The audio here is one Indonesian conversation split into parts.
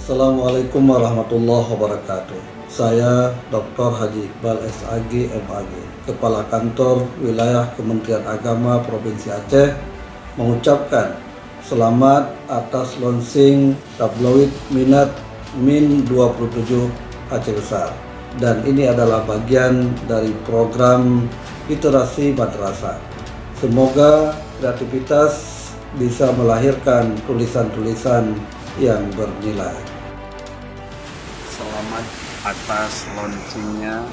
Assalamualaikum warahmatullahi wabarakatuh. Saya Dr. Haji Iqbal SAG MAG, Kepala Kantor Wilayah Kementerian Agama Provinsi Aceh, mengucapkan selamat atas launching tabloid Minat Min 27 Aceh Besar. Dan ini adalah bagian dari program literasi madrasah. Semoga kreativitas bisa melahirkan tulisan-tulisan yang bernilai. Selamat atas launchingnya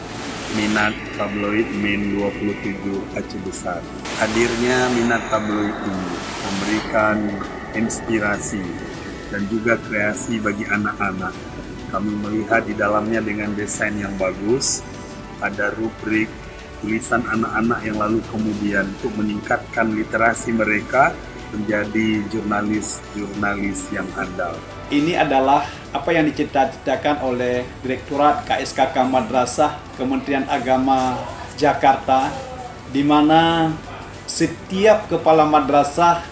Minat Tabloid Min 27 Aceh Besar. Hadirnya Minat Tabloid ini memberikan inspirasi dan juga kreasi bagi anak-anak. Kami melihat di dalamnya dengan desain yang bagus, ada rubrik tulisan anak-anak yang lalu kemudian untuk meningkatkan literasi mereka menjadi jurnalis yang handal. Ini adalah apa yang dicita-citakan oleh Direktorat KSKK Madrasah Kementerian Agama Jakarta, di mana setiap kepala madrasah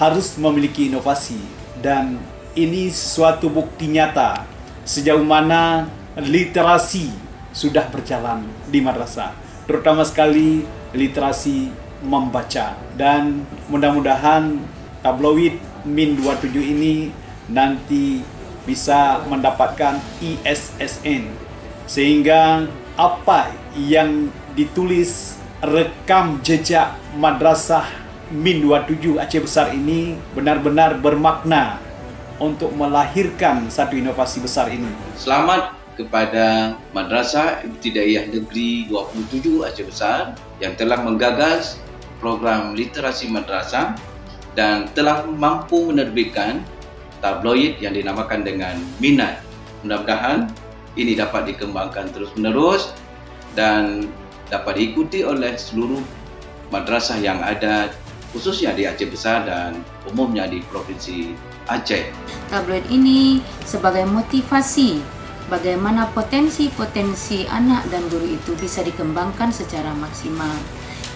harus memiliki inovasi, dan ini suatu bukti nyata sejauh mana literasi sudah berjalan di madrasah, terutama sekali literasi membaca. Dan mudah-mudahan tabloid Min 27 ini nanti bisa mendapatkan ISSN, sehingga apa yang ditulis rekam jejak madrasah Min 27 Aceh Besar ini benar-benar bermakna untuk melahirkan satu inovasi besar ini. Selamat kepada Madrasah Ibtidaiyah Negeri 27 Aceh Besar yang telah menggagas program literasi madrasah dan telah mampu menerbitkan tabloid yang dinamakan dengan Minat. Mudah-mudahan ini dapat dikembangkan terus-menerus dan dapat diikuti oleh seluruh madrasah yang ada, khususnya di Aceh Besar dan umumnya di Provinsi Aceh. Tabloid ini sebagai motivasi bagaimana potensi-potensi anak dan guru itu bisa dikembangkan secara maksimal.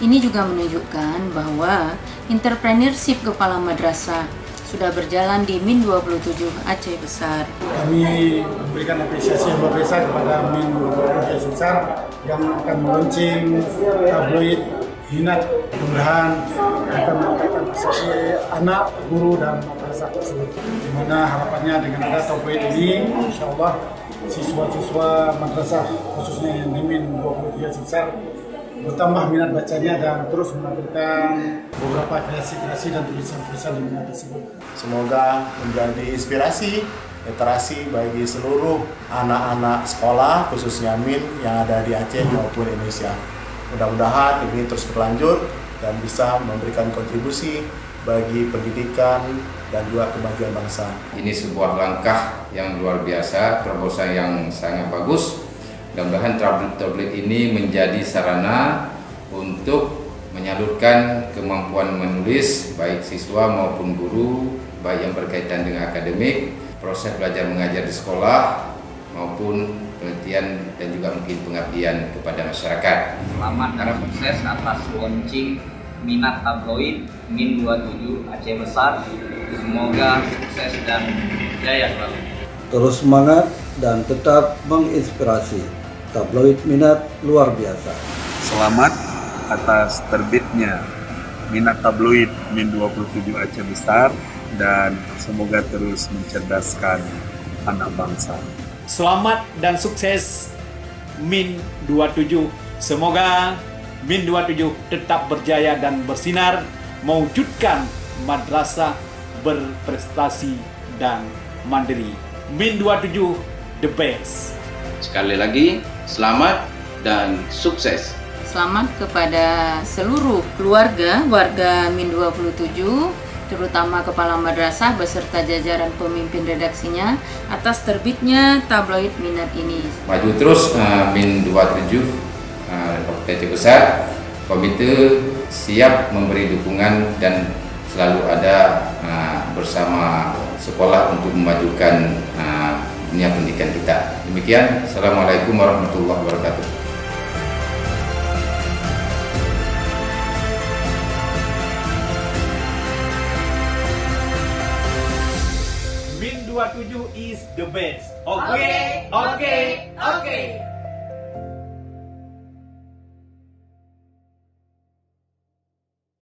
Ini juga menunjukkan bahwa entrepreneurship kepala madrasah sudah berjalan di Min 27 Aceh Besar. Kami memberikan apresiasi yang luar biasa kepada Min 27 Aceh Besar yang akan meluncing tabloid Minat. Mudah-mudahan akan meningkatkan persepsi anak, guru, dan madrasah tersebut. Di mana harapannya dengan ada tabloid ini, insya Allah siswa-siswa madrasah khususnya yang di Min 27 Aceh Besar bertambah minat bacanya dan terus menampilkan beberapa kreasi-kreasi dan tulisan-tulisan di minat tersebut. Semoga menjadi inspirasi literasi bagi seluruh anak-anak sekolah khususnya Min yang ada di Aceh maupun Indonesia. Mudah-mudahan ini terus berlanjut dan bisa memberikan kontribusi bagi pendidikan dan juga kemajuan bangsa. Ini sebuah langkah yang luar biasa, terobosan yang sangat bagus. Mudah-mudahan tablet ini menjadi sarana untuk menyalurkan kemampuan menulis baik siswa maupun guru, baik yang berkaitan dengan akademik, proses belajar mengajar di sekolah, maupun penelitian dan juga mungkin pengabdian kepada masyarakat. Selamat karena sukses atas launching Minat Tabloid Min 27 Aceh Besar. Semoga sukses dan jaya selalu. Terus semangat dan tetap menginspirasi. Tabloid Minat luar biasa. Selamat atas terbitnya Minat Tabloid Min 27 Aceh Besar dan semoga terus mencerdaskan anak bangsa. Selamat dan sukses Min 27. Semoga Min 27 tetap berjaya dan bersinar, mewujudkan madrasah berprestasi dan mandiri. Min 27 the best. Sekali lagi, selamat dan sukses. Selamat kepada seluruh keluarga warga Min 27, terutama kepala madrasah beserta jajaran pemimpin redaksinya atas terbitnya tabloid Minat ini. Maju terus Min 27 Aceh Besar. Komite siap memberi dukungan dan selalu ada bersama sekolah untuk memajukan dunia pendidikan kita. Demikian, Assalamualaikum warahmatullahi wabarakatuh. Min Min 27 is the best. Oke.